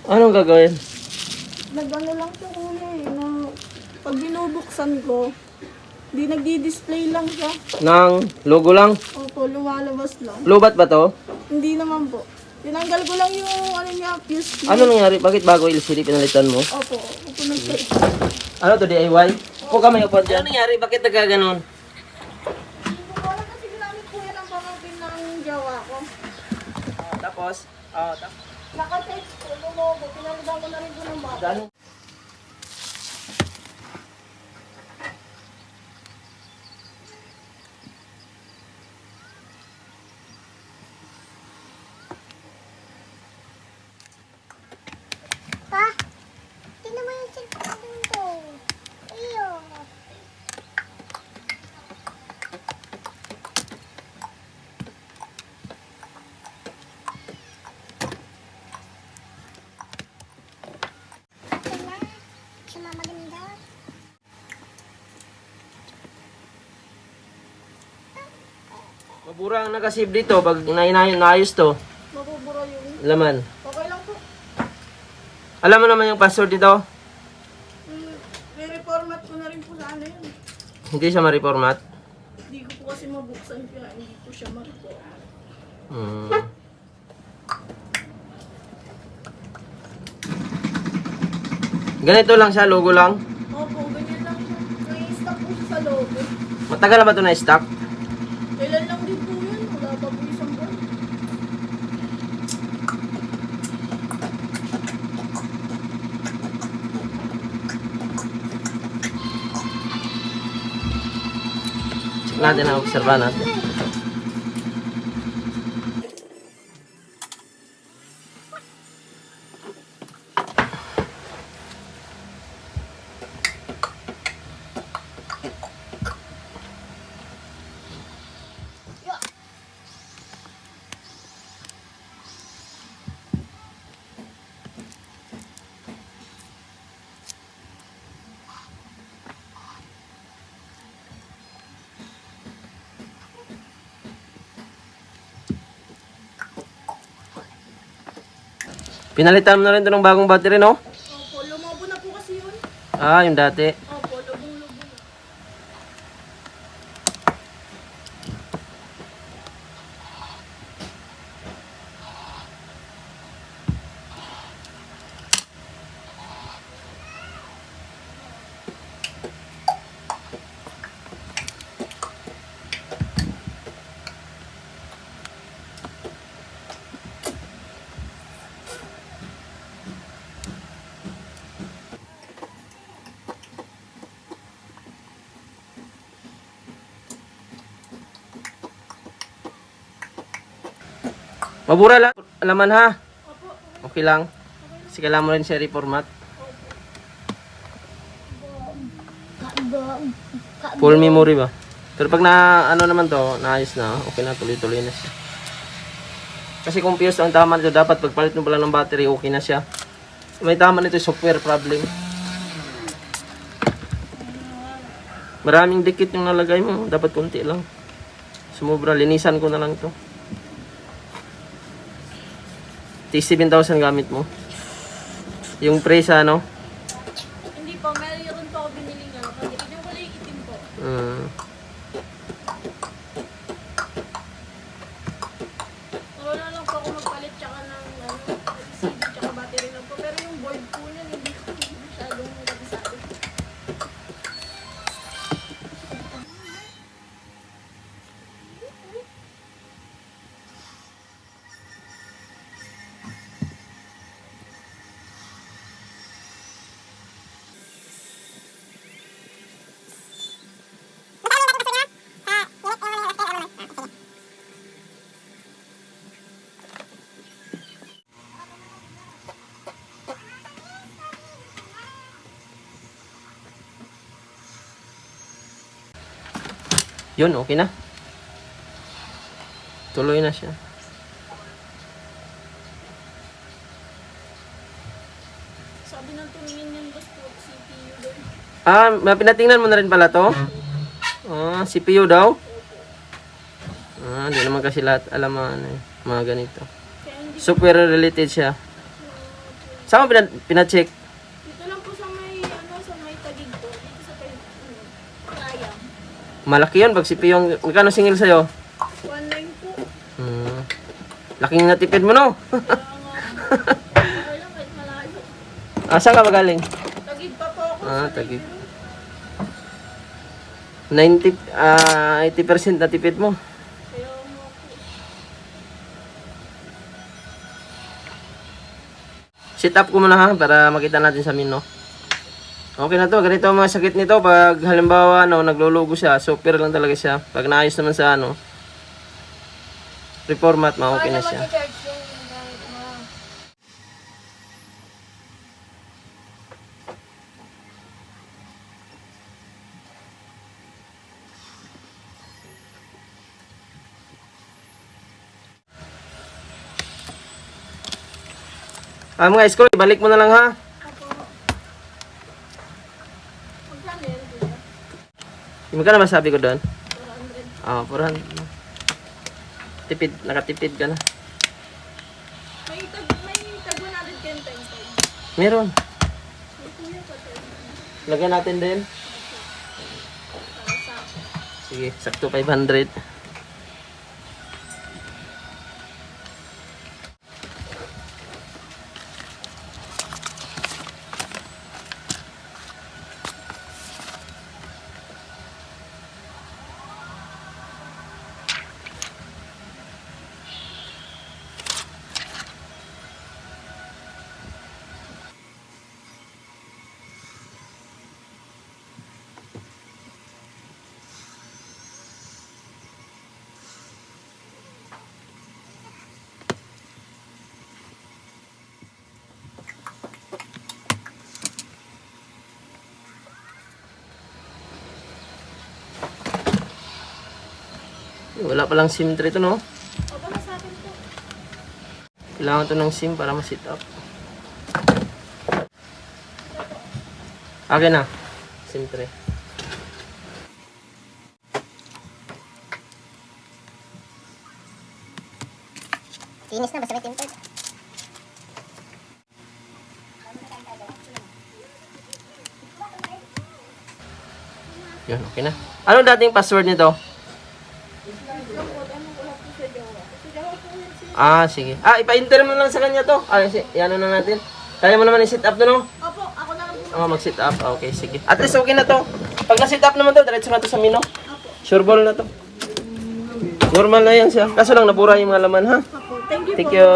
Anong gagawin? Nag-ano lang siya kuya eh, na pag binubuksan ko, di nagdi-display lang siya. Nang logo lang? Opo, lumalabas lang. Lubat ba to? Hindi naman po. Tinanggal ko lang yung ano niya, fuse niya. Ano nangyari? Bakit bago LCD pinalitan mo? Opo, opo nag Ano to, DIY? Upo kami, upo dyan. Ano nangyari? Bakit nagkaganon? wala kasi ginamit kuya ng pamangkin ng jawa ko. Tapos? Tapos? Naka-text ko, lumogo, pinalitan ko na rin ko ng bata. Gano? Pa, tingnan mo yung cellphone ko. Iyo. Tingnan, siya maganda. Mabura ang nakasave dito pag naayos to. Mabubura yun. Laman. Okay lang po. Alam mo naman yung password dito? Re-reformat ko na rin po sana yun. Hindi siya ma-reformat. Hindi ko po kasi mabuksan kaya hindi po siya ma-reformat. Hmm. Ganito lang siya, logo lang. Opo, ganyan lang siya. Nai-stock po siya sa logo. Matagal na ba ito na-stock? Kailan lang din po yun. Wala pa po isang buwan. Check natin ang obserba natin. Pinalitan mo na rin ito ng bagong battery, no? Opo, lumobo na po kasi yun. Ah, yung dati. Opo, lubong-lubo na. Mabura lang. Alaman ha. Opo, Okay lang. Kasi kailangan mo rin siya reformat. Full memory ba? Pero pag na ano naman to, naayos na, okay na, tuloy-tuloy na siya. Kasi kung fuse ang tama nito, dapat pagpalit mo pala ng battery, okay na siya. May tama nito, software problem. Maraming dikit yung nalagay mo, dapat konti lang. Sumobra, linisan ko na lang to. T7,000 gamit mo. Yung presa, ano? hindi po, meron po ako biniling ano. Yung kulay itim po. Wala lang po ako magpalit tsaka ng LCD tsaka battery lang po. Pero yung board po niya, hindi ko masyadong nabisado. Yun, okay na. Tuloy na siya. Sabi ng tumingin yung gusto ko, CPU doon. Ah, pinatingnan mo na rin pala to? Ah, CPU daw? Ah, hindi naman kasi lahat alam mga, ano, mga ganito. Kaya hindi Software related siya. ko Saan mo pina-check? Dito lang po sa may, sa may tagig po. Dito sa kay, Rayam. Malaki yun pag si Piyong. Magkano singil sa'yo? 1.9 po. Laking natipid mo, no? Kaya nga, okay lang kahit malayo. Saan ka magaling? Tagig pa po ako. Tagig. 80% natipid mo. Kaya nga po. Sit up ko muna ha, para makita natin sa mino. Okay na to, ganito ang mga sakit nito. Pag halimbawa, naglulugo siya, super lang talaga siya. Pag naayos naman sa reformat, okay na siya. Mag-charge yung gamit mo. Mga school, ibalik mo na lang ha. Magkano yan, kuya? Magkano masabi ko doon? 400. 400. Tipid, nakatipid ka na. May tag 100 kayong time card. Meron. May kuya pa tayo. Lagyan natin din. Para sa Sige, sakto 500. Wala palang SIM tray ito, no? O, baka sa akin po. Kailangan to ng SIM para ma-sit up. Akin na. SIM tray. Kinis na, basta may tempered. Yun, okay na. Ano dating password nito? Sige. Ipa-enter mo lang sa kanya to. Yan na natin. Kaya mo naman i-sit up to, no? Opo, ako na lang po. Mag-sit up. Okay, sige. At least okay na to. Pag na-sit up naman to, diretso na to sa mino. Opo. Sure ball na to. Normal na yan siya. Kaso lang nabura yung mga laman, ha? Opo. Thank you Thank po. you.